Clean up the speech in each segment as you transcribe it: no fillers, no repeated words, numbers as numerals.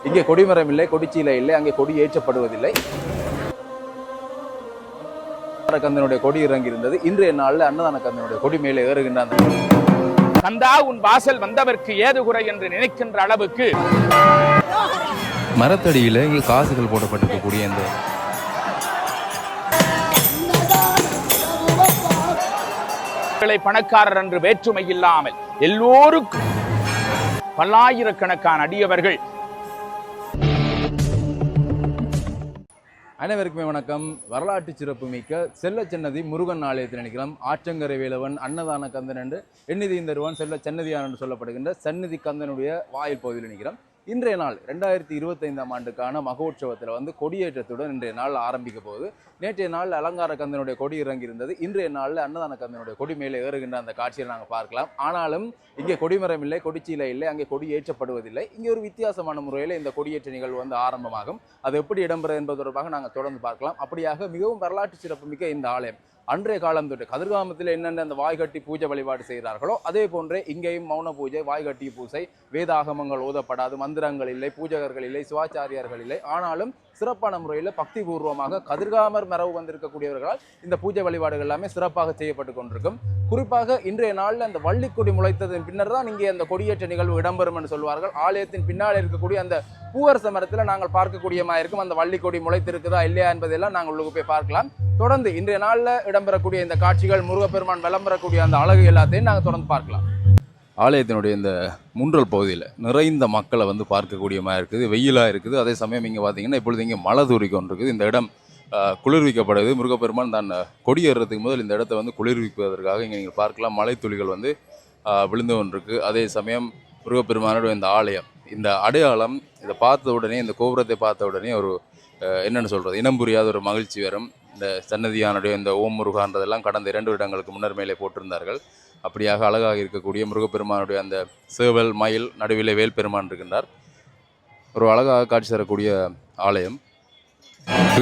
இங்கே கொடிமரம் இல்லை, கொடிச்சீலை இல்லை, அங்கே கொடி ஏற்றப்படுவதில்லை. கந்தனுடைய கொடி இறங்கி இருந்தது. இன்றைய நாளில் அன்னதான கந்தனுடைய கொடி மேலே ஏறுகின்ற கந்தா உன் வாசல் வந்தவர்க்கு ஏது குறை என்று நினைக்கின்ற அளவுக்கு மரத்தடியில இங்கே காசுகள் போடப்பட்டிருக்கக்கூடிய இந்த பணக்காரர் என்று வேற்றுமை இல்லாமல் எல்லோருக்கும் பல்லாயிரக்கணக்கான அடியவர்கள். அனைவருக்குமே வணக்கம். வரலாற்று சிறப்பு மிக்க செல்லச்சன்னதி முருகன் ஆலயத்தில் நினைக்கலாம். ஆற்றங்கரை வேலவன், அன்னதான கந்தன் என்று எண்ணிதி தருவான், செல்ல சன்னதியான் என்று சொல்லப்படுகின்ற சன்னதி கந்தனுடைய வாயில் பகுதியில் நிற்கிறோம். இன்றைய நாள் 2025ஆம் ஆண்டுக்கான மகோற்சவத்தில் கொடியேற்றத்துடன் இன்றைய நாள் ஆரம்பிக்க போகுது. நேற்றைய நாள் அலங்கார கந்தனுடைய கொடி இறங்கி இருந்தது. இன்றைய நாளில் அன்னதான கந்தனுடைய கொடி மேலே ஏறுகின்ற அந்த காட்சியை நாங்கள் பார்க்கலாம். ஆனாலும் இங்கே கொடிமரம் இல்லை, கொடிச்சீலை இல்லை, அங்கே கொடி ஏற்றப்படுவதில்லை. இங்கே ஒரு வித்தியாசமான முறையில் இந்த கொடியேற்ற நிகழ்வு ஆரம்பமாகும். அது எப்படி இடம்பெறும் என்பது தொடர்பாக நாங்கள் தொடர்ந்து பார்க்கலாம். அப்படியாக மிகவும் வரலாற்று சிறப்புமிக்க இந்த ஆலயம் அன்றைய காலம் தொட்டு கதிர்காமத்தில் என்னென்ன அந்த வாய்கட்டி பூஜை வழிபாடு செய்கிறார்களோ அதே போன்றே இங்கேயும் மௌன பூஜை, வாய்கட்டி பூசை, வேதாகமங்கள் ஓதப்படாது, மந்திரங்கள் இல்லை, பூஜகர்கள் இல்லை, சிவாச்சாரியார்கள் இல்லை. ஆனாலும் சிறப்பான முறையில் பக்தி பூர்வமாக கதிர்காமர் மரபு வந்திருக்கக்கூடியவர்களால் இந்த பூஜை வழிபாடுகள் எல்லாமே சிறப்பாக செய்யப்பட்டு கொண்டிருக்கும். குறிப்பாக இன்றைய நாளில் அந்த வள்ளிக்கொடி முளைத்ததன் பின்னர் தான் இங்கே அந்த கொடியேற்ற நிகழ்வு இடம்பெறும் என்று சொல்வார்கள். ஆலயத்தின் பின்னால் இருக்கக்கூடிய அந்த பூவரச மரத்தில் நாங்கள் பார்க்கக்கூடியமா இருக்கும் அந்த வள்ளிக்கொடி முளைத்திருக்குதா இல்லையா என்பதெல்லாம் நாங்கள் உள்ளுக்கு போய் பார்க்கலாம். தொடர்ந்து இன்றைய நாளில் இடம்பெறக்கூடிய இந்த காட்சிகள், முருகப்பெருமான் விளம்பரக்கூடிய அந்த அழகு எல்லாத்தையும் நாங்கள் தொடர்ந்து பார்க்கலாம். ஆலயத்தினுடைய இந்த முன்றல் பகுதியில் நிறைந்த மக்களை பார்க்கக்கூடியமாக இருக்குது. வெயிலாக இருக்குது. அதே சமயம் இங்கே பார்த்தீங்கன்னா இப்பொழுது இங்கே மழை தூறிக்கொண்டிருக்குது. இந்த இடம் குளிர்விக்கப்படுது. முருகப்பெருமான் தான் கொடியேறதுக்கு முதல் இந்த இடத்த குளிர்விப்பதற்காக இங்கே நீங்கள் பார்க்கலாம். மழை துளிகள் விழுந்து கொண்டிருக்கு. அதே சமயம் முருகப்பெருமானுடைய இந்த ஆலயம், இந்த அடையாளம், இதை பார்த்த உடனே, இந்த கோபுரத்தை பார்த்த உடனே ஒரு என்னென்னு சொல்கிறது, இனம் புரியாத ஒரு மகிழ்ச்சி வரும். இந்த சன்னதியானுடைய இந்த ஓம் முருகான்றதெல்லாம் கடந்த 2 வருடங்களுக்கு முன்னர் மேலே போட்டிருந்தார்கள். அப்படியாக அழகாக இருக்கக்கூடிய முருகப்பெருமானுடைய அந்த சேவல் மயில் நடுவிலே வேல் பெருமான் இருக்கின்றார். ஒரு அழகாக காட்சி தரக்கூடிய ஆலயம்.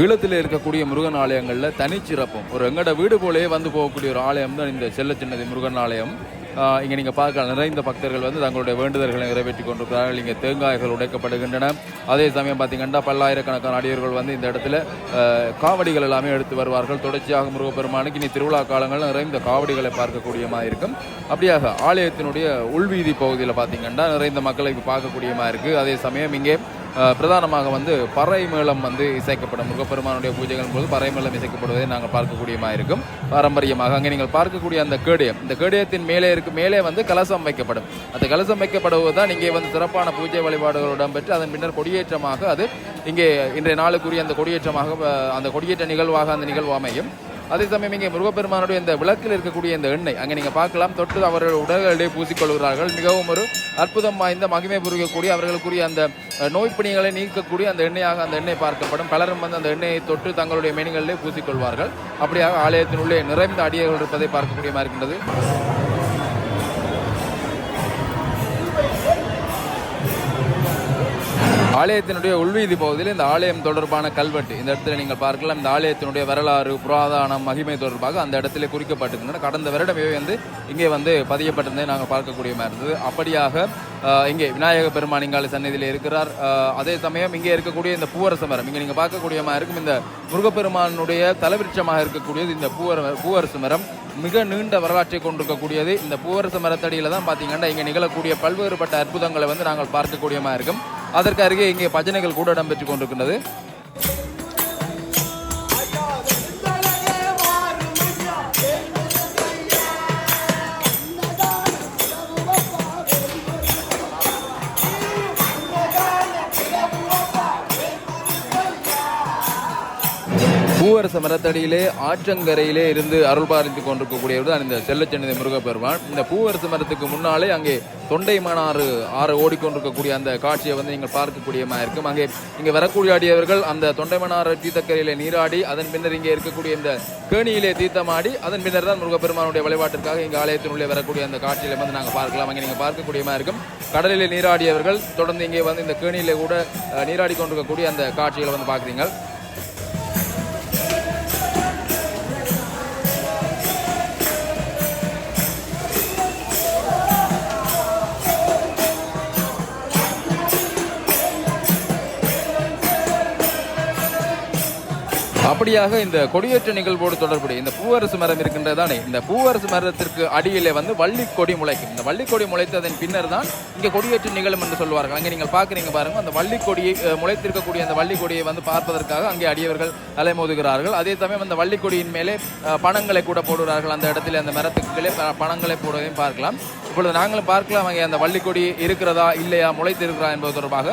ஈழத்தில் இருக்கக்கூடிய முருகன் ஆலயங்களில் தனிச்சிறப்பும் ஒரு எங்கட வீடு போலேயே போகக்கூடிய ஒரு ஆலயம் தான் இந்த செல்லச்சின்னதி முருகன் ஆலயம். இங்கே நீங்கள் பார்க்கலாம், நிறைந்த பக்தர்கள் தங்களுடைய வேண்டுதல்களை நிறைவேற்றி கொண்டிருக்கிறார்கள். இங்கே தேங்காய்கள் உடைக்கப்படுகின்றன. அதே சமயம் பார்த்தீங்கன்னா பல்லாயிரக்கணக்கான அடியவர்கள் இந்த இடத்துல காவடிகள் எல்லாமே எடுத்து வருவார்கள். தொடர்ச்சியாக முருகப்பெருமானுக்கு இனி திருவிழா காலங்கள் நிறைந்த காவடிகளை பார்க்கக்கூடியமாக இருக்கும். அப்படியாக ஆலயத்தினுடைய உள்வீதி பகுதியில் பார்த்தீங்கன்னா நிறைந்த மக்களை பார்க்கக்கூடியமாக இருக்குது. அதே சமயம் இங்கே பிரதானமாக பறை மேளம் இசைக்கப்படும். முருகப்பெருமானுடைய பூஜைகள் போது பறை மேளம் இசைக்கப்படுவதை நாங்கள் பார்க்கக்கூடியமாக இருக்கும். பாரம்பரியமாக அங்கே நீங்கள் பார்க்கக்கூடிய அந்த கேடயம், இந்த கேடயத்தின் மேலே கலசம் வைக்கப்படும். அந்த கலசம் வைக்கப்படுவது தான் இங்கே சிறப்பான பூஜை வழிபாடுகள் இடம்பெற்று அதன் பின்னர் கொடியேற்றமாக அது இங்கே இன்றைய நாளுக்குரிய அந்த கொடியேற்றமாக, அந்த கொடியேற்ற நிகழ்வாக அந்த நிகழ்வு அமையும். அதே சமயம் இங்கே முருகப்பெருமானுடைய இந்த விளக்கில் இருக்கக்கூடிய இந்த எண்ணெய் அங்கே நீங்கள் பார்க்கலாம், தொட்டு அவர்கள் உடல்களிடையே பூசிக்கொள்கிறார்கள். மிகவும் ஒரு அற்புதம் வாய்ந்த மகிமை புரிக்கக்கூடிய, அவர்களுக்குரிய அந்த நோய்ப்பிணிகளை நீக்கக்கூடிய அந்த எண்ணெயாக அந்த எண்ணெய் பார்க்கப்படும். பலரும் அந்த எண்ணெயை தொட்டு தங்களுடைய மேனிகளிலே பூசிக்கொள்வார்கள். அப்படியாக ஆலயத்தினுள்ளே நிறைந்த அடியர்கள் இருப்பதை பார்க்கக்கூடியமாக இருக்கின்றது. ஆலயத்தினுடைய உள்வீதி பகுதியில் இந்த ஆலயம் தொடர்பான கல்வெட்டு இந்த இடத்துல நீங்கள் பார்க்கலாம். இந்த ஆலயத்தினுடைய வரலாறு, புராதானம், மகிமை தொடர்பாக அந்த இடத்துல குறிக்கப்பட்டிருக்கின்றன. கடந்த வருடமே இங்கே பதியப்பட்டிருந்ததை நாங்கள் பார்க்கக்கூடிய மாதிரி இருந்தது. அப்படியாக இங்கே விநாயக பெருமான் இங்கால சன்னதியில் இருக்கிறார். அதே சமயம் இங்கே இருக்கக்கூடிய இந்த பூவரச மரம் இங்கே நீங்கள் பார்க்கக்கூடியமாக இருக்கும். இந்த முருகப்பெருமானுடைய தலைவிருட்சமாக இருக்கக்கூடியது இந்த பூவரச மரம். மிக நீண்ட வரலாற்றை கொண்டிருக்கக்கூடியது. இந்த பூவரச மரத்தடியில் தான் பார்த்தீங்கன்னா இங்கே நிகழக்கூடிய பல்வேறுபட்ட அற்புதங்களை நாங்கள் பார்க்கக்கூடியமாக இருக்கும். அதற்கு அருகே இங்கே பஜனைகள் கூட இடம்பெற்றுக் கொண்டிருக்கின்றது. பூவரச மரத்தடியிலே ஆற்றங்கரையிலே இருந்து அருள் பாலித்துக் கொண்டிருக்கக்கூடியவர் தான் இந்த செல்லச்சன்னதி முருகப்பெருமான். இந்த பூவரச மரத்துக்கு முன்னாலே அங்கே தொண்டைமானாறு ஆறு ஓடிக்கொண்டிருக்கக்கூடிய அந்த காட்சியை நீங்கள் பார்க்கக்கூடியமாக இருக்கும். அங்கே இங்கே வரக்கூடிய அடியவர்கள் அந்த தொண்டைமானாறு தீர்த்தக்கரையிலே நீராடி அதன் பின்னர் இங்கே இருக்கக்கூடிய இந்த கேணியிலே தீர்த்தமாடி அதன் பின்னர் தான் முருகப்பெருமானுடைய வழிபாட்டிற்காக இங்கே ஆலயத்தினுள்ளே வரக்கூடிய அந்த காட்சியில நாங்கள் பார்க்கலாம். அங்கே நீங்கள் பார்க்கக்கூடியமாக இருக்கும். கடலிலே நீராடியவர்கள் தொடர்ந்து இங்கே இந்த கேணியிலே கூட நீராடி கொண்டிருக்கக்கூடிய அந்த காட்சிகளை பார்க்குறீங்க. அப்படியாக இந்த கொடியேற்ற நிகழ்வோடு தொடர்புடைய இந்த பூவரசு மரம் இருக்கின்றதானே, இந்த பூவரசு மரத்திற்கு அடியிலே வந்து வள்ளிக்கொடி முளைக்கும். இந்த வள்ளிக்கொடி முளைத்ததன் பின்னர் தான் இங்கே கொடியேற்ற நிகழும் என்று சொல்வார்கள். அங்கே நீங்கள் பார்க்குறீங்க பாருங்க, அந்த வள்ளிக்கொடியை முளைத்திருக்கக்கூடிய அந்த வள்ளிக்கொடியை வந்து பார்ப்பதற்காக அங்கே அடியவர்கள் அலைமோதுகிறார்கள். அதே சமயம் அந்த வள்ளிக்கொடியின் மேலே பணங்களை கூட போடுகிறார்கள். அந்த இடத்துல அந்த மரத்துக்குள்ளே பணங்களை போடுவதையும் பார்க்கலாம். இப்பொழுது நாங்களும் பார்க்கலாம் அங்கே அந்த வள்ளிக்கொடி இருக்கிறதா இல்லையா, முளைத்து இருக்கிறதா என்பது தொடர்பாக.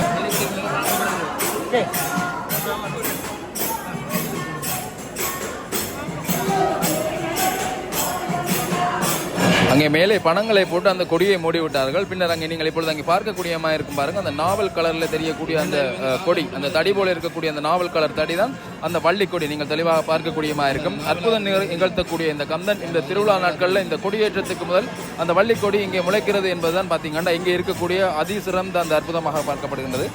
அங்கே மேலே பணங்களை போட்டு அந்த கொடியை மூடி விட்டார்கள். பின்னர் அங்கே நீங்கள் இப்பொழுது அங்கே பார்க்கக்கூடியமா இருக்கும் பாருங்க, அந்த நாவல் கலர்ல தெரியக்கூடிய அந்த கொடி, அந்த தடி போல இருக்கக்கூடிய அந்த நாவல் கலர் தடி தான் அந்த வள்ளிக்கொடி. நீங்கள் தெளிவாக பார்க்கக்கூடியமா இருக்கும். அற்புதம் நிகழ்த்தக்கூடிய இந்த கந்தன் இந்த திருவிழா நாட்களில் இந்த கொடியேற்றத்துக்கு முதல் அந்த வள்ளிக்கொடி இங்கே முளைக்கிறது என்பதுதான் பார்த்தீங்கன்னா இங்கே இருக்கக்கூடிய அதிசிறந்த அந்த அற்புதமாக பார்க்கப்படுகின்றது.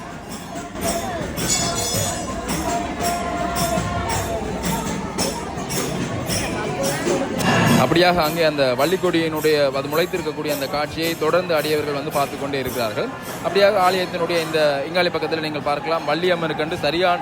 அப்படியாக அங்கே அந்த வள்ளிக்கொடியினுடைய அது முளைத்திருக்கக்கூடிய அந்த காட்சியை தொடர்ந்து அடியவர்கள் வந்து பார்த்து கொண்டே இருக்கிறார்கள். அப்படியாக ஆலயத்தினுடைய இந்த இங்காலி பக்கத்தில் நீங்கள் பார்க்கலாம், வள்ளியம்மனுக்கு என்று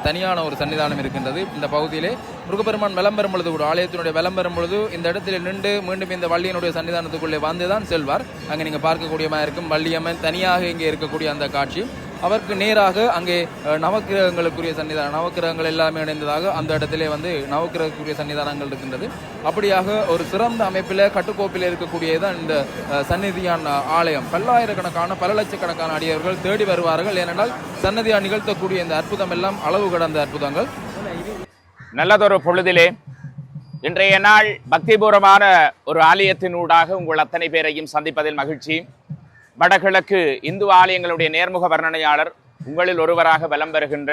தனியான ஒரு சன்னிதானம் இருக்கின்றது. இந்த பகுதியிலே முருகப்பெருமான் விளம்பரம் பொழுது கூட ஆலயத்தினுடைய விளம்பரம் பொழுது இந்த இடத்துல நின்று மீண்டும் இந்த வள்ளியினுடைய சன்னிதானத்துக்குள்ளே வந்துதான் செல்வார். அங்கே நீங்கள் பார்க்கக்கூடியமாக இருக்கும் வள்ளியம்மன் தனியாக இங்கே இருக்கக்கூடிய அந்த காட்சி. அவருக்கு நேராக அங்கே நவக்கிரகங்களுக்குரிய சன்னிதானம், நவக்கிரகங்கள் எல்லாமே இணைந்ததாக அந்த இடத்திலே வந்து நவக்கிரகக்குரிய சன்னிதானங்கள் இருக்கின்றது. அப்படியாக ஒரு சிறந்த அமைப்பில் கட்டுக்கோப்பில் இருக்கக்கூடியதான் இந்த சந்நிதியான ஆலயம். பல்லாயிரக்கணக்கான பல லட்சக்கணக்கான அடியவர்கள் தேடி வருவார்கள். ஏனென்றால் சன்னதியா நிகழ்த்தக்கூடிய இந்த அற்புதம் எல்லாம் அளவு கடந்த அற்புதங்கள். நல்லதொரு பொழுதிலே இன்றைய நாள் பக்திபூர்வமான ஒரு ஆலயத்தினூடாக உங்கள் அத்தனை பேரையும் சந்திப்பதில் மகிழ்ச்சி. வடகிழக்கு இந்து ஆலயங்களுடைய நேர்முக வர்ணனையாளர் உங்களில் ஒருவராக வலம் பெறுகின்ற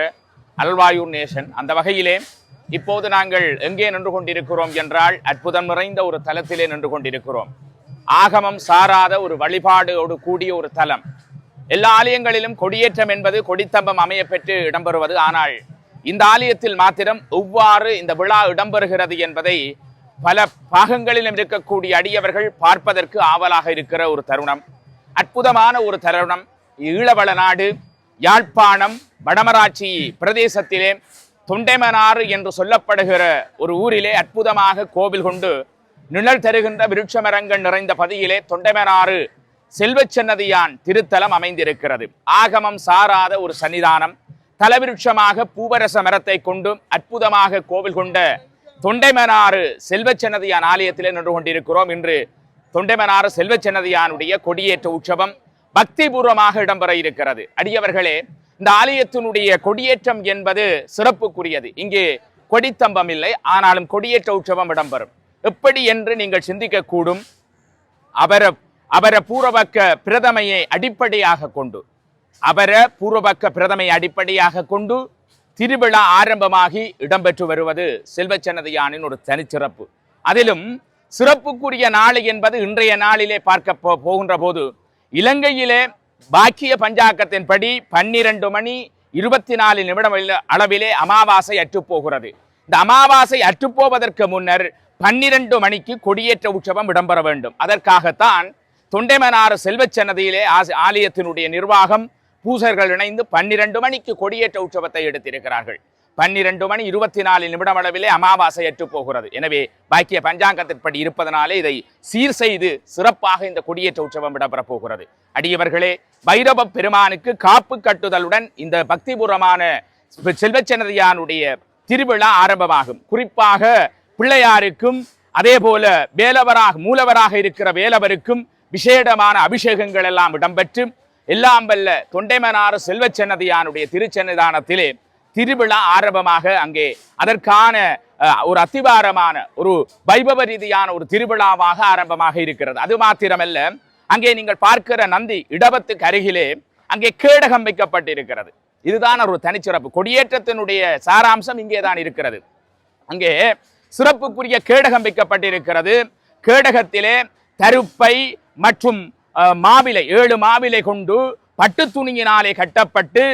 அல்வாயூர் நேசன். அந்த வகையிலே இப்போது நாங்கள் எங்கே நின்று கொண்டிருக்கிறோம் என்றால் அற்புதம் நிறைந்த ஒரு தலத்திலே நின்று கொண்டிருக்கிறோம். ஆகமம் சாராத ஒரு வழிபாடோடு கூடிய ஒரு தலம். எல்லா ஆலயங்களிலும் கொடியேற்றம் என்பது கொடித்தம்பம் அமைய பெற்று இடம்பெறுவது. ஆனால் இந்த ஆலயத்தில் மாத்திரம் எவ்வாறு இந்த விழா இடம்பெறுகிறது என்பதை பல பாகங்களிலும் இருக்கக்கூடிய அடியவர்கள் பார்ப்பதற்கு ஆவலாக இருக்கிற ஒரு தருணம், அற்புதமான ஒரு தருணம். ஈழவள நாடு யாழ்ப்பாணம் வடமராட்சி பிரதேசத்திலே தொண்டைமனாறு என்று சொல்லப்படுகிற ஒரு ஊரிலே அற்புதமாக கோவில் கொண்டு நிழல் தருகின்ற விருட்ச மரங்கள் நிறைந்த பதியிலே தொண்டைமனாறு செல்வச்சன்னதியான் திருத்தலம் அமைந்திருக்கிறது. ஆகமம் சாராத ஒரு சன்னிதானம். தலவிருட்சமாக பூவரச மரத்தை கொண்டு அற்புதமாக கோவில் கொண்ட தொண்டைமனாறு செல்வச்சன்னதியான் ஆலயத்திலே நின்று கொண்டிருக்கிறோம். இன்று தொண்டைமனாறு செல்வச்சன்னதியானுடைய கொடியேற்ற உற்சவம் பக்திபூர்வமாக இடம்பெற இருக்கிறது. அடியவர்களே, இந்த ஆலயத்தினுடைய கொடியேற்றம் என்பது சிறப்புக்குரியது. இங்கே கொடித்தம்பம் இல்லை, ஆனாலும் கொடியேற்ற உற்சவம் இடம்பெறும். எப்படி என்று நீங்கள் சிந்திக்க கூடும். அவர பூர்வபக்க பிரதமையை அடிப்படையாக கொண்டு திருவிழா ஆரம்பமாகி இடம்பெற்று வருவது செல்வச்சன்னதியானின் ஒரு தனிச்சிறப்பு. அதிலும் சிறப்புக்குரிய நாள் என்பது இன்றைய நாளிலே பார்க்க போகின்ற போது இலங்கையிலே பாக்கிய பஞ்சாங்கத்தின்படி 12:24 அளவிலே அமாவாசை அற்றுப்போகிறது. இந்த அமாவாசை அற்றுப்போவதற்கு முன்னர் 12 மணிக்கு கொடியேற்ற உற்சவம் இடம்பெற வேண்டும். அதற்காகத்தான் தொண்டைமனாறு செல்வச்சன்னதியிலே ஆலயத்தினுடைய நிர்வாகம் பூசர்கள் இணைந்து 12 மணிக்கு கொடியேற்ற உற்சவத்தை எடுத்திருக்கிறார்கள். 12:24 அளவிலே அமாவாசை அற்று போகிறது. எனவே பாக்கிய பஞ்சாங்கத்தின்படி இருப்பதனாலே இதை சீர் செய்து சிறப்பாக இந்த கொடியேற்ற உற்சவம் இடம்பெறப் போகிறது. அடியவர்களே, பைரவ பெருமானுக்கு காப்பு கட்டுதலுடன் இந்த பக்திபூர்வமான செல்வச்சன்னதியானுடைய திருவிழா ஆரம்பமாகும். குறிப்பாக பிள்ளையாருக்கும் அதே போல மூலவராக இருக்கிற வேலவருக்கும் விசேடமான அபிஷேகங்கள் எல்லாம் இடம்பெற்று எல்லாம் வல்ல தொண்டைமனாறு செல்வச்சன்னதியானுடைய திருச்சன்னிதானத்திலே திருவிழா ஆரம்பமாக அங்கே அதற்கான ஒரு அத்திவாரமான ஒரு வைபவ ரீதியான ஒரு திருவிழாவாக ஆரம்பமாக இருக்கிறது. அது மாத்திரமல்ல, அங்கே நீங்கள் பார்க்கிற நந்தி இடபத்துக்கு அருகிலே அங்கே கேடகம் வைக்கப்பட்டிருக்கிறது. இதுதான் ஒரு தனிச்சிறப்பு. கொடியேற்றத்தினுடைய சாராம்சம் இங்கே தான் இருக்கிறது. அங்கே சிறப்புக்குரிய கேடகம் வைக்கப்பட்டிருக்கிறது. கேடகத்திலே தருப்பை மற்றும் மாவிலை 7 மாவிலை கொண்டு பட்டு துணியினாலே கட்டப்பட்டு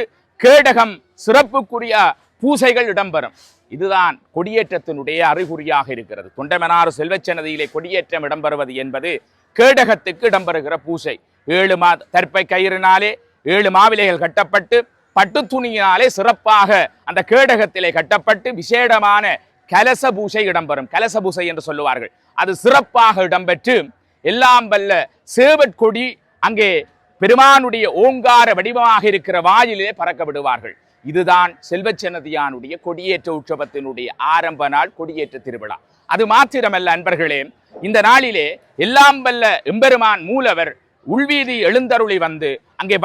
கேடகம் சிறப்புக்குரிய பூசைகள் இடம்பெறும். இதுதான் கொடியேற்றத்தினுடைய அறிகுறியாக இருக்கிறது. தொண்டைமனாறு செல்வச்சன்னதியிலே கொடியேற்றம் இடம்பெறுவது என்பது கேடகத்துக்கு இடம்பெறுகிற பூசை. 7 தற்பை கயிறினாலே 7 மாவிலைகள் கட்டப்பட்டு பட்டு துணியினாலே சிறப்பாக அந்த கேடகத்திலே கட்டப்பட்டு விசேடமான கலச பூசை இடம்பெறும். கலச பூசை என்று சொல்லுவார்கள். அது சிறப்பாக இடம்பெற்று எல்லாம் வல்ல சேவற்கொடி அங்கே பெருமானுடைய ஓங்கார வடிவமாக இருக்கிற வாயிலே பறக்க விடுவார்கள். இதுதான் செல்வச்சன்னதியானுடைய கொடியேற்ற உற்சவத்தினுடைய ஆரம்ப நாள், கொடியேற்ற திருவிழா. அது மாத்திரமல்ல அன்பர்களே, இந்த நாளிலே எல்லாம் வல்ல எம்பெருமான் மூலவர் உள்வீதி எழுந்தருளி வந்து அங்கே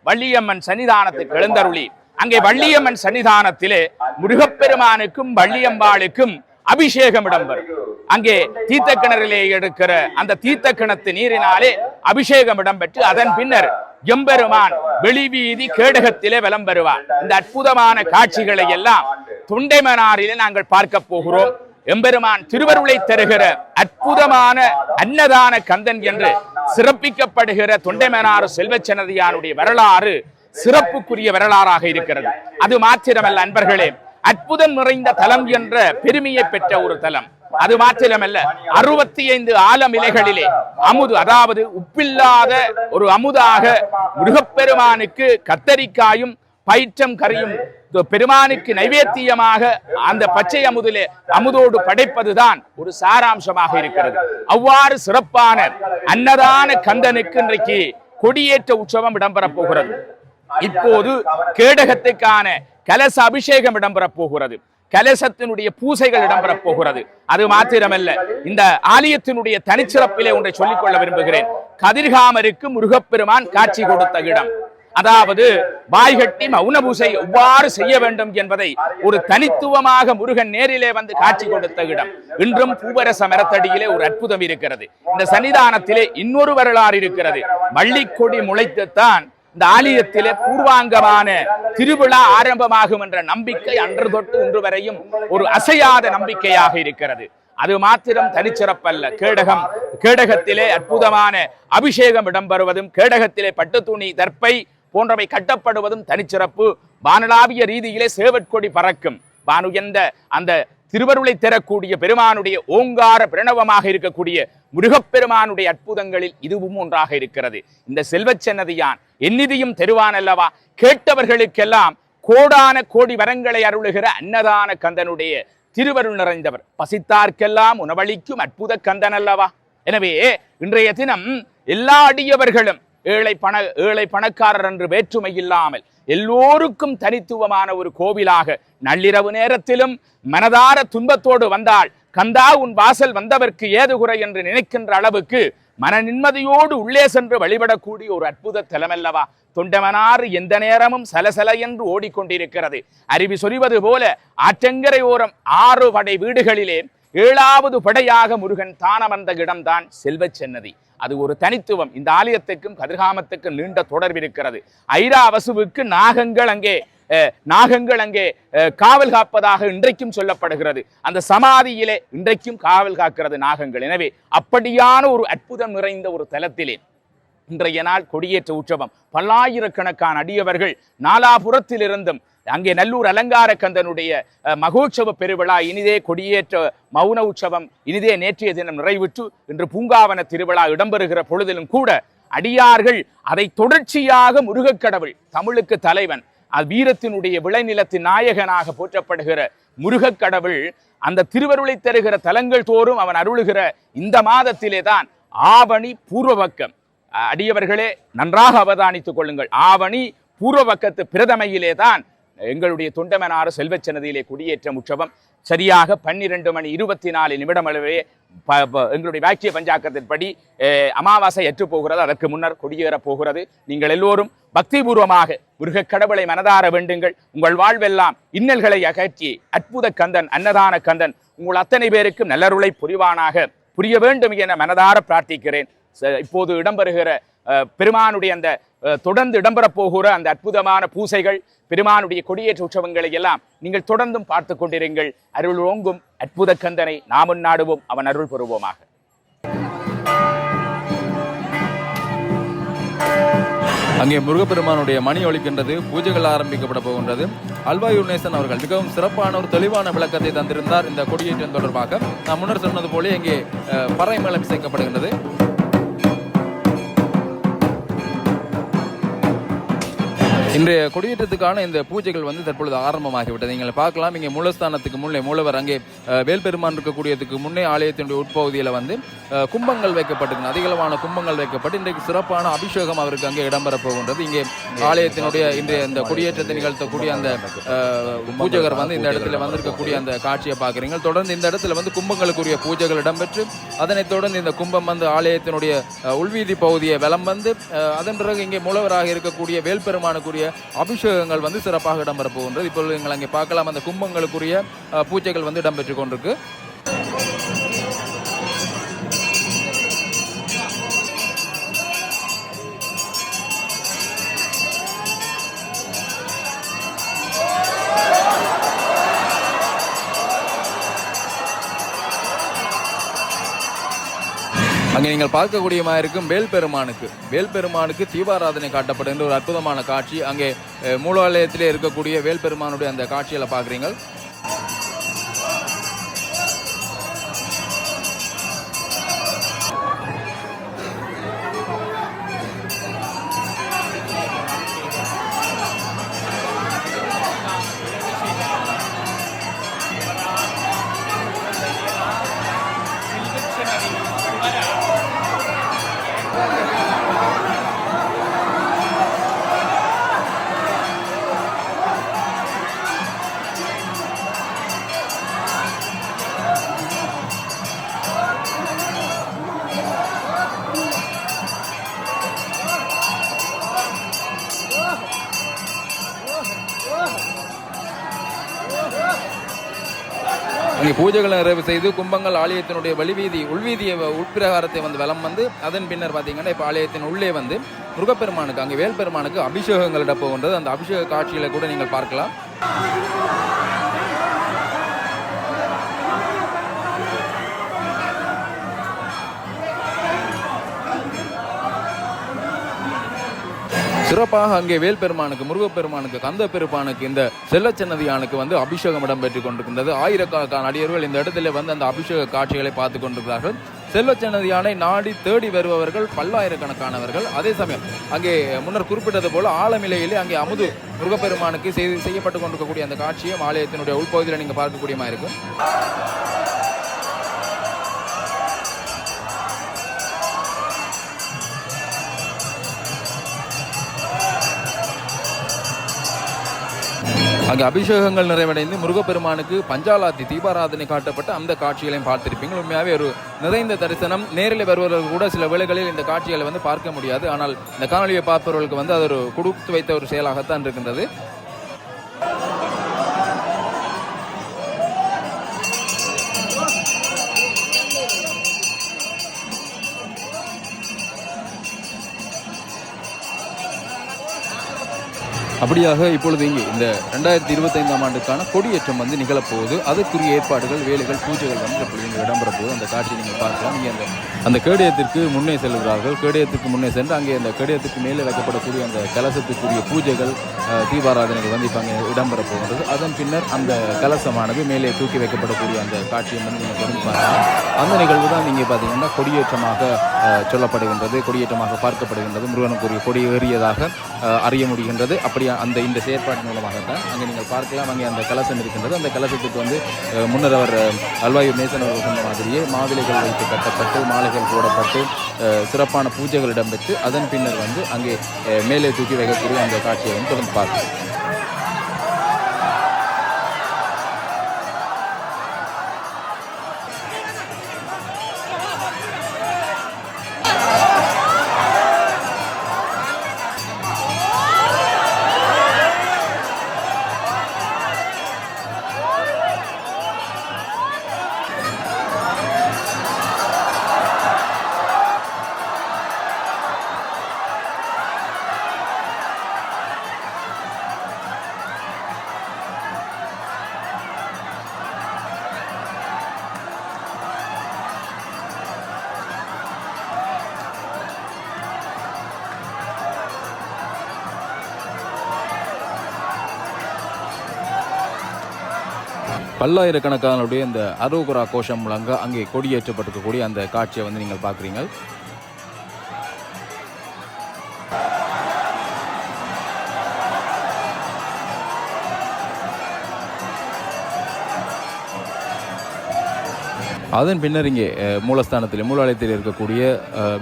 வள்ளியம்மன் சன்னிதானத்துக்கு எழுந்தருளி அங்கே வள்ளியம்மன் சன்னிதானத்திலே முருகப்பெருமானுக்கும் வள்ளியம்பாளுக்கும் அபிஷேகம் இடம்பெறும். அங்கே தீர்த்த கிணறிலே எடுக்கிற அந்த தீர்த்த கிணத்து நீரினாலே அபிஷேகம் இடம்பெற்று அதன் பின்னர் எம்பெருமான் வெளிவீதி கேடகத்திலே வலம் பெறுவார். இந்த அற்புதமான காட்சிகளை எல்லாம் தொண்டைமனாரிலே நாங்கள் பார்க்க போகிறோம். எம்பெருமான் திருவருளை தருகிற அற்புதமான அன்னதான கந்தன் என்று சிறப்பிக்கப்படுகிற தொண்டைமனாறு செல்வச்சன்னதியானுடைய வரலாறு சிறப்புக்குரிய வரலாறாக இருக்கிறது. அது மாத்திரமல்ல அன்பர்களே, அற்புதம் நிறைந்த தலம் என்ற பெருமையை பெற்ற ஒரு தலம். அது மாத்திரமல்ல, 65 ஆலம் இலைகளிலே அமுது, அதாவது உப்பில்லாத ஒரு அமுதாக முருகப்பெருமானுக்கு கத்தரிக்காயும் பயிற்றம் கறியும் பெருமானுக்கு நைவேத்தியமாக அந்த பச்சை அமுதோடு படைப்பதுதான் ஒரு சாராம்சமாக இருக்கிறது. அவ்வாறு சிறப்பான அன்னதான கந்தனுக்கு இன்றைக்கு கொடியேற்ற உற்சவம் இடம்பெறப் போகிறது. இப்போது கேடகத்துக்கான கலச அபிஷேகம் இடம்பெறப் போகிறது. கலசத்தினுடைய பூசைகள் இடம்பெறப் போகிறது. அது மாத்திரமல்ல, இந்த ஆலயத்தினுடைய தனிச்சிறப்பிலே ஒன்றை சொல்லிக்கொள்ள விரும்புகிறேன். கதிர்காமருக்கு முருகப்பெருமான் காட்சி கொடுத்த இடம், அதாவது வாய்கட்டி மௌன பூசை எவ்வாறு செய்ய வேண்டும் என்பதை ஒரு தனித்துவமாக முருகன் நேரிலே வந்து காட்சி கொடுத்த இடம். இன்றும் பூவரச மரத்தடியிலே ஒரு அற்புதம் இருக்கிறது. இந்த சன்னிதானத்திலே இன்னொரு வரலாறு இருக்கிறது. வள்ளிக்கொடி முளைத்துத்தான் இந்த ஆலயத்திலே பூர்வாங்கமான திருவிழா ஆரம்பமாகும் என்ற நம்பிக்கை அன்று தொட்டு இன்று வரையும் ஒரு அசையாத நம்பிக்கையாக இருக்கிறது. அது மாத்திரம் தனிச்சிறப்பல்ல, கேடகத்திலே அற்புதமான அபிஷேகம் இடம்பெறுவதும் கேடகத்திலே பட்டு துணி தர்ப்பை போன்றவை கட்டப்படுவதும் தனிச்சிறப்பு. வானளாவிய ரீதியிலே சேவற்கொடி பறக்கும். வானுயர்ந்த அந்த திருவருளை தரக்கூடிய பெருமானுடைய ஓங்கார பிரணவமாக இருக்கக்கூடிய முருகப்பெருமானுடைய அற்புதங்களில் இதுவும் ஒன்றாக இருக்கிறது. இந்த செல்வச்சன்னதியான் எந்நிதியும் தெருவான் அல்லவா, கேட்டவர்களுக்கெல்லாம் கோடான கோடி வரங்களை அருளுகிற அன்னதான கந்தனுடைய திருவருள் நிறைந்தவர். பசித்தார்க்கெல்லாம் உணவளிக்கும் அற்புத கந்தன் அல்லவா. எனவே இன்றைய தினம் எல்லா அடியவர்களும் ஏழை பணக்காரர் என்று வேற்றுமை இல்லாமல் எல்லோருக்கும் தனித்துவமான ஒரு கோவிலாக நள்ளிரவு நேரத்திலும் மனதார துன்பத்தோடு வந்தால் கந்தா உன் வாசல் வந்தவர்க்கு ஏது குறை என்று நினைக்கின்ற அளவுக்கு மன நிம்மதியோடு உள்ளே சென்று வழிபடக்கூடிய ஒரு அற்புத தலமல்லவா. தொண்டமனாறு எந்த நேரமும் சலசல என்று ஓடிக்கொண்டிருக்கிறது. அருவி சொரிவது போல ஆற்றங்கரை ஓரம் 6 படை வீடுகளிலே 7வது படையாக முருகன் தானமர்ந்த இடம்தான் செல்வச்சன்னதி. அது ஒரு தனித்துவம். இந்த ஆலயத்துக்கும் கதிர்காமத்துக்கும் நீண்ட தொடர்பு இருக்கிறது. ஐராவசுவுக்கு நாகங்கள் அங்கே காவல் காப்பதாக இன்றைக்கும் சொல்லப்படுகிறது. அந்த சமாதியிலே இன்றைக்கும் காவல் காக்கிறது நாகங்கள். எனவே அப்படியான ஒரு அற்புதம் நிறைந்த ஒரு தலத்திலே இன்றைய நாள் கொடியேற்ற உற்சவம். பல்லாயிரக்கணக்கான அடியவர்கள் நாலாபுரத்திலிருந்தும் அங்கே நல்லூர் அலங்கார கந்தனுடைய மகோற்சவ பெருவிழா இனிதே கொடியேற்ற மௌன உற்சவம் இனிதே நேற்றைய தினம் நிறைவுற்று இன்று பூங்காவன திருவிழா இடம்பெறுகிற பொழுதிலும் கூட அடியார்கள் அதை தொடர்ச்சியாக முருகக்கடவுள், தமிழுக்கு தலைவன், வீரத்தினுடைய விளைநிலத்தின் நாயகனாக போற்றப்படுகிற முருகக்கடவுள் அந்த திருவருளை தருகிற தலங்கள் தோறும் அவன் அருளுகிற இந்த மாதத்திலே தான் ஆவணி பூர்வபக்கம். அடியவர்களே நன்றாக அவதானித்துக் கொள்ளுங்கள். ஆவணி பூர்வபக்கத்து பிரதமையிலே தான் எங்களுடைய தொண்டமனாறு செல்வச்சன்னதியிலே கொடியேற்றம் உற்சவம். சரியாக 12:24 அளவே எங்களுடைய வாக்கிய பஞ்சாக்கத்தின்படி அமாவாசை அற்று போகிறது. அதற்கு முன்னர் கொடியேறப் போகிறது. நீங்கள் எல்லோரும் பக்திபூர்வமாக முருகக் கடவுளை மனதார வேண்டுங்கள். உங்கள் வாழ்வெல்லாம் இன்னல்களை அகற்றி அற்புத கந்தன், அன்னதான கந்தன் உங்கள் அத்தனை பேருக்கும் நல்லருளை புரிய வேண்டும் என மனதார பிரார்த்திக்கிறேன். இப்போது இடம்பெறுகிற பெருமானுடைய அந்த தொடர்ந்து இடம்பெறப் போகிற அந்த அற்புதமான பூசைகள், பெருமானுடைய கொடியேற்ற உற்சவங்களை எல்லாம் நீங்கள் தொடர்ந்தும் பார்த்து கொண்டிருங்கள். அருள் ஓங்கும் அற்புத கந்தனை நாமும் நாடுவோம், அவன் அருள் பெறுவோமாக. அங்கே முருகப்பெருமானுடைய மணி ஒலிக்கின்றது, பூஜைகள் ஆரம்பிக்கப்பட போகின்றது. அல்வாயூர் நேசன் அவர்கள் மிகவும் சிறப்பான ஒரு தெளிவான விளக்கத்தை தந்திருந்தார் இந்த கொடியேற்றம் தொடர்பாக. நான் முன்னர் சொன்னது போல இங்கே பறை மேளம் இசைக்கப்படுகின்றது. இன்றைய கொடியேற்றத்துக்கான இந்த பூஜைகள் வந்து தற்பொழுது ஆரம்பமாகிவிட்டது. நீங்கள் பார்க்கலாம், இங்கே மூலஸ்தானத்துக்கு முன்னே மூலவர் அங்கே வேல்பெருமான் இருக்கக்கூடியதுக்கு முன்னே ஆலயத்தினுடைய உட்பகுதியில் வந்து கும்பங்கள் வைக்கப்பட்டிருக்கு. அதிகளவான கும்பங்கள் வைக்கப்பட்டு இன்றைக்கு சிறப்பான அபிஷேகம் அவருக்கு அங்கே இடம்பெற போகின்றது. இங்கே ஆலயத்தினுடைய இன்றைய இந்த கொடியேற்றத்தை நிகழ்த்தக்கூடிய அந்த பூஜகர் வந்து இந்த இடத்துல வந்திருக்கக்கூடிய அந்த காட்சியை பார்க்குறீங்க. தொடர்ந்து இந்த இடத்துல வந்து கும்பங்களுக்குரிய பூஜைகள் இடம்பெற்று அதனைத் தொடர்ந்து இந்த கும்பம் வந்து ஆலயத்தினுடைய உள்வீதி பகுதியை வலம் வந்து அதன் பிறகு இங்கே மூலவராக இருக்கக்கூடிய வேல்பெருமானுக்குரிய அபிஷேகங்கள் வந்து சிறப்பாக இடம்பெற போகின்றது. இப்பொழுது நீங்கள் அங்கே பார்க்கலாம், அந்த கும்பங்களுக்குரிய பூஜைகள் வந்து இடம்பெற்று கொண்டிருக்கு. அங்கே நீங்கள் பார்க்கக்கூடிய இருக்கும் வேல்பெருமானுக்கு தீபாராதனை காட்டப்படுகின்ற ஒரு அற்புதமான காட்சி. அங்கே மூலாலயத்திலே இருக்கக்கூடிய வேல்பெருமானுடைய அந்த காட்சிகளை பார்க்குறீங்க. அங்கே பூஜைகளை நிறைவு செய்து கும்பங்கள் ஆலயத்தினுடைய வழிவீதி உள்பிரகாரத்தை வந்து வலம் வந்து அதன் பின்னர் பார்த்தீங்கன்னா இப்போ ஆலயத்தின் உள்ளே வந்து முருகப்பெருமானுக்கு அங்கே வேல்பெருமானுக்கு அபிஷேகங்கள் இட போகின்றது. அந்த அபிஷேக காட்சிகளை கூட நீங்கள் பார்க்கலாம். சிறப்பாக அங்கே வேல்பெருமானுக்கு, முருகப்பெருமானுக்கு, கந்த பெருமானுக்கு, இந்த செல்லச்சன்னதியானுக்கு வந்து அபிஷேகம் இடம்பெற்றுக் கொண்டிருக்கின்றது. ஆயிரக்கணக்கான அடியவர்கள் இந்த இடத்துல வந்து அந்த அபிஷேக காட்சிகளை பார்த்து கொண்டிருக்கிறார்கள். செல்லச்சன்னதியானை நாடி தேடி வருபவர்கள் பல்லாயிரக்கணக்கானவர்கள். அதே சமயம் அங்கே முன்னர் குறிப்பிட்டது போல ஆலமிலையிலே அங்கே அமுது முருகப்பெருமானுக்கு செய்யப்பட்டு கொண்டிருக்கக்கூடிய அந்த காட்சியும் ஆலயத்தினுடைய உள்பகுதியில் நீங்கள் பார்க்கக்கூடியமா இருக்கும். அங்கே அபிஷேகங்கள் நிறைவடைந்து முருகப்பெருமானுக்கு பஞ்சாலாத்தி தீபாராதனை காட்டப்பட்ட அந்த காட்சிகளையும் பார்த்திருப்பீங்க. உண்மையாகவே ஒரு நிறைந்த தரிசனம். நேரில் வருபவர்கள் கூட சில வேளைகளில் இந்த காட்சிகளை வந்து பார்க்க முடியாது. ஆனால் இந்த காணொலியை பார்ப்பவர்களுக்கு வந்து அது ஒரு கொடுத்து வைத்த ஒரு செயலாகத்தான் இருக்கின்றது. அப்படியாக இப்பொழுது இங்கே இந்த 2025ஆம் ஆண்டுக்கான கொடியேற்றம் வந்து நிகழப்போகுது. அதற்குரிய ஏற்பாடுகள், வேலைகள், பூஜைகள் வந்து இப்பொழுது இங்கே இடம்பெற போகுது. அந்த காட்சியை நீங்கள் பார்க்கலாம். இங்கே அந்த கேடயத்திற்கு முன்னே செல்கிறார்கள். கேடயத்திற்கு முன்னே சென்று அங்கே அந்த கேடயத்துக்கு மேலே வைக்கப்படக்கூடிய அந்த கலசத்துக்குரிய பூஜைகள், தீபாராதனைகள் வந்து இப்போ அங்கே இடம்பெற போகின்றது. அதன் பின்னர் அந்த கலசமானது மேலே தூக்கி வைக்கப்படக்கூடிய அந்த காட்சியை வந்து நீங்கள் தொடர்ந்து பார்க்கலாம். அந்த நிகழ்வு தான் நீங்கள் பார்த்தீங்கன்னா கொடியேற்றமாக சொல்லப்படுகின்றது, கொடியேற்றமாக பார்க்கப்படுகின்றது. முருகனுக்குரிய கொடி ஏறியதாக அறிய முடிகின்றது. அப்படியே இந்த செயற்பாட்டின் மூலமாகத்தான் அங்கே நீங்கள் பார்க்கலாம். அங்கே அந்த கலசம் இருக்கின்றது. அந்த கலசத்துக்கு வந்து முன்னர் அவர் அல்வாயூர் நேசன் அவர்கள் சொன்ன மாதிரியே மாவிலைகள் வைத்து கட்டப்பட்டு மாலைகள் போடப்பட்டு சிறப்பான பூஜைகள் இடம்பெற்று அதன் பின்னர் வந்து அங்கே மேலே தூக்கி வைக்கக்கூடிய அந்த காட்சியை வந்து தொடர்ந்து பார்க்கலாம். பல்லாயிரக்கணக்கானுடைய இந்த அரோகுரா கோஷம் முழங்க அங்கே கொடியேற்றப்பட்டிருக்கக்கூடிய அந்த காட்சியை வந்து நீங்கள் பார்க்குறீங்க. அதன் பின்னர் இங்கே மூலஸ்தானத்தில் மூலாலயத்தில் இருக்கக்கூடிய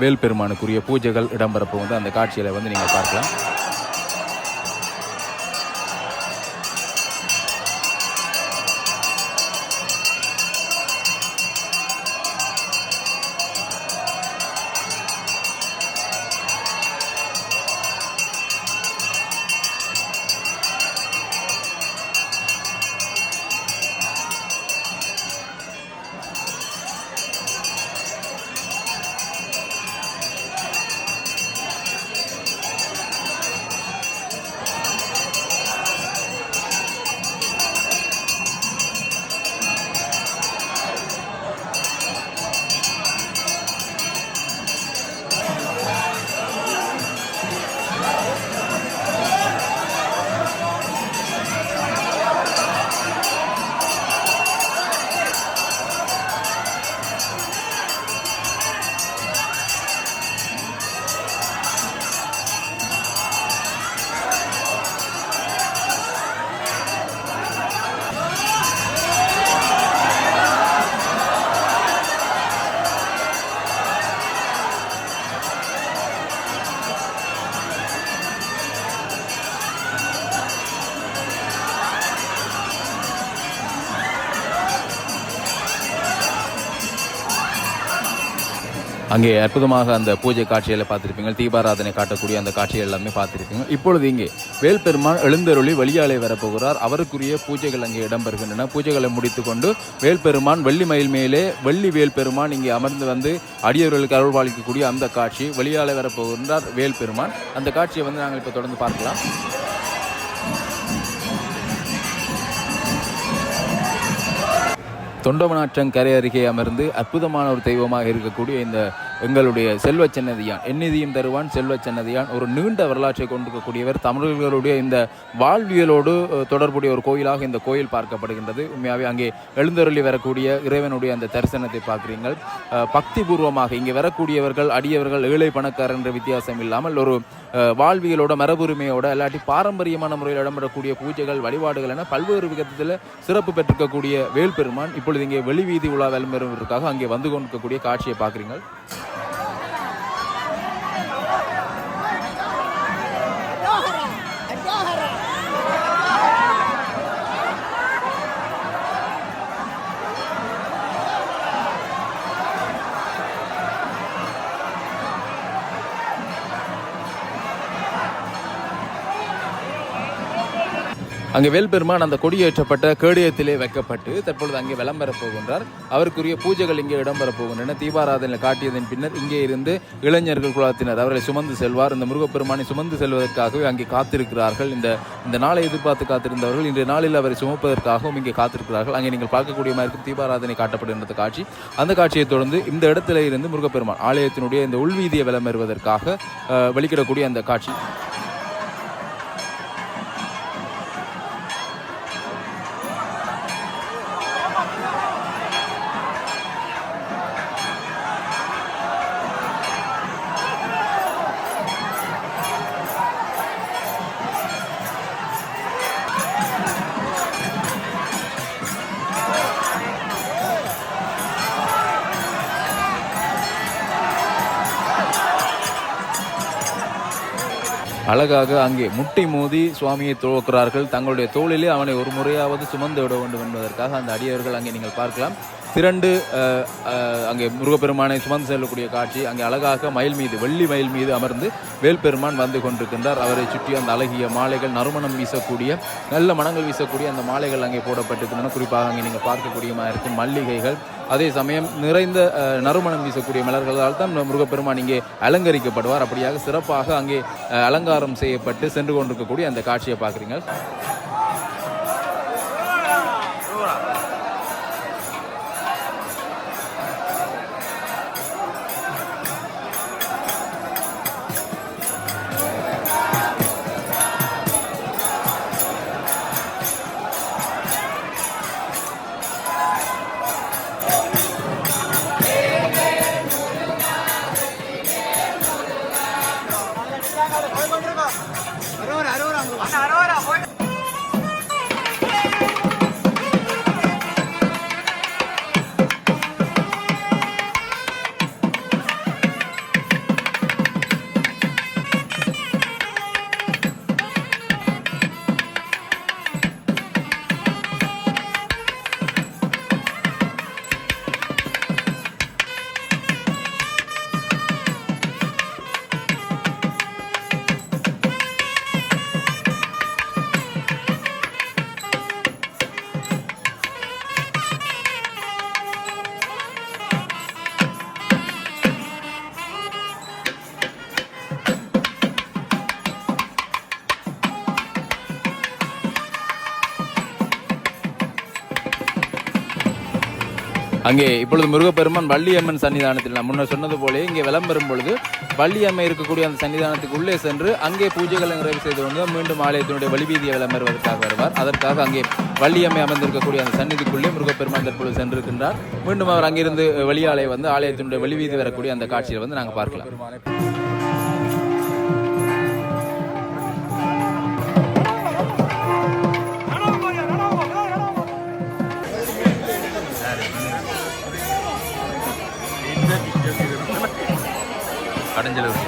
வேல் பெருமானுக்குரிய பூஜைகள் இடம்பெறப்போ வந்து அந்த காட்சிகளை வந்து நீங்கள் பார்க்கலாம். அங்கே அற்புதமாக அந்த பூஜை காட்சிகளை பார்த்துருப்பீங்க, தீபாராதனை காட்டக்கூடிய அந்த காட்சிகள் எல்லாமே பார்த்துருப்பீங்க. இப்பொழுது இங்கே வேல்பெருமான் எழுந்தருளி வெளியாலே வரப்போகிறார். அவருக்குரிய பூஜைகள் அங்கே இடம்பெறுகின்றன. பூஜைகளை முடித்துக்கொண்டு வேல்பெருமான் வெள்ளி மயில் மேலே வெள்ளி வேல்பெருமான் இங்கே அமர்ந்து வந்து அடியவர்களுக்கு அருள்பாலிக்கக்கூடிய அந்த காட்சி வெளியாலே வரப்போகின்றார் வேல்பெருமான். அந்த காட்சியை வந்து நாங்கள் இப்போ தொடர்ந்து பார்க்கலாம். தொண்டமனாற்றங்கரை அருகே அமர்ந்து அற்புதமான ஒரு தெய்வமாக இருக்கக்கூடிய இந்த எங்களுடைய செல்வ சென்னதியான், எந்நிதியும் தருவான் செல்வ சென்னதியான் ஒரு நீண்ட வரலாற்றை கொண்டிருக்கக்கூடியவர். தமிழர்களுடைய இந்த வாழ்வியலோடு தொடர்புடைய ஒரு கோயிலாக இந்த கோயில் பார்க்கப்படுகின்றது. உண்மையாகவே அங்கே எழுந்தருளி வரக்கூடிய இறைவனுடைய அந்த தரிசனத்தை பார்க்குறீங்கள். பக்தி பூர்வமாக இங்கே வரக்கூடியவர்கள் அடியவர்கள் ஏழை பணக்காரர் என்ற வித்தியாசம் இல்லாமல் ஒரு வாழ்வியலோட மரபுரிமையோட இல்லாட்டி பாரம்பரியமான முறையில் இடம்பெறக்கூடிய பூஜைகள் வழிபாடுகள் என பல்வேறு விதத்தில் சிறப்பு பெற்றிருக்கக்கூடிய வேல்பெருமான் இப்பொழுது இங்கே வெளி வீதி உலா விளம்பரத்திற்காக அங்கே வந்து கொண்டிருக்கக்கூடிய காட்சியை பார்க்குறீங்க. அங்கே வேல்பெருமான் அந்த கொடியேற்றப்பட்ட கேடயத்திலே வைக்கப்பட்டு தற்பொழுது அங்கே விளம்பரப் போகின்றார். அவருக்குரிய பூஜைகள் இங்கே இடம்பெறப் போகின்றன. தீபாராதனை காட்டியதன் பின்னர் இங்கே இருந்து இளைஞர்கள் குலத்தினர் அவரை சுமந்து செல்வார். இந்த முருகப்பெருமானை சுமந்து செல்வதற்காகவே அங்கே காத்திருக்கிறார்கள். இந்த நாளை எதிர்பார்த்து காத்திருந்தவர்கள் இன்றைய நாளில் அவரை சுமப்பதற்காகவும் இங்கே காத்திருக்கிறார்கள். அங்கே நீங்கள் பார்க்கக்கூடிய மாதிரி தீபாராதனை காட்டப்படுகின்ற காட்சி. அந்த காட்சியை தொடர்ந்து இந்த இடத்துல இருந்து முருகப்பெருமான் ஆலயத்தினுடைய இந்த உள்வீதியை விளம்பெறுவதற்காக வெளிக்கிடக்கூடிய அந்த காட்சி. அழகாக அங்கே முட்டி மோதி சுவாமியை துவக்கிறார்கள். தங்களுடைய தோளிலே அவனை ஒரு முறையாவது சுமந்து விட வேண்டும் என்பதற்காக அந்த அடியவர்கள் அங்கே நீங்கள் பார்க்கலாம். திரண்டு அங்கே முருகப்பெருமானை சுமந்து செல்லக்கூடிய காட்சி. அங்கே அழகாக மயில் மீது வெள்ளி மயில் மீது அமர்ந்து வேல்பெருமான் வந்து கொண்டிருக்கின்றார். அவரை சுற்றி அந்த அழகிய மாலைகள், நறுமணம் வீசக்கூடிய நல்ல மனங்கள் வீசக்கூடிய அந்த மாலைகள் அங்கே போடப்பட்டிருக்கின்றன. குறிப்பாக அங்கே நீங்கள் பார்க்கக்கூடிய இருக்கும் மல்லிகைகள், அதே சமயம் நிறைந்த நறுமணம் வீசக்கூடிய மலர்களால் தான் முருகப்பெருமான் இங்கே அலங்கரிக்கப்படுவார். அப்படியாக சிறப்பாக அங்கே அலங்காரம் செய்யப்பட்டு சென்று கொண்டிருக்கக்கூடிய அந்த காட்சியை பார்க்குறீங்க. அங்கே இப்பொழுது முருகப்பெருமான் வள்ளியம்மன் சன்னிதானத்தில் நான் முன்னர் சொன்னது போலே இங்கே விளம்பெறும் பொழுது வள்ளியம்மை இருக்கக்கூடிய அந்த சன்னிதானத்துக்கு உள்ளே சென்று அங்கே பூஜைகளை நிறைவு செய்து கொண்டு மீண்டும் ஆலயத்தினுடைய வழிவீதியை விளம்பெறுவதற்காக வருவார். அதற்காக அங்கே வள்ளியம்மை அமர்ந்திருக்கக்கூடிய அந்த சன்னிதிக்குள்ளே முருகப்பெருமான் தற்பொழுது சென்றிருக்கின்றார். மீண்டும் அவர் அங்கிருந்து வெளியாலே வந்து ஆலயத்தினுடைய வழிவீதி வரக்கூடிய அந்த காட்சியை வந்து நாங்கள் பார்க்கலாம். அடைஞ்சளவு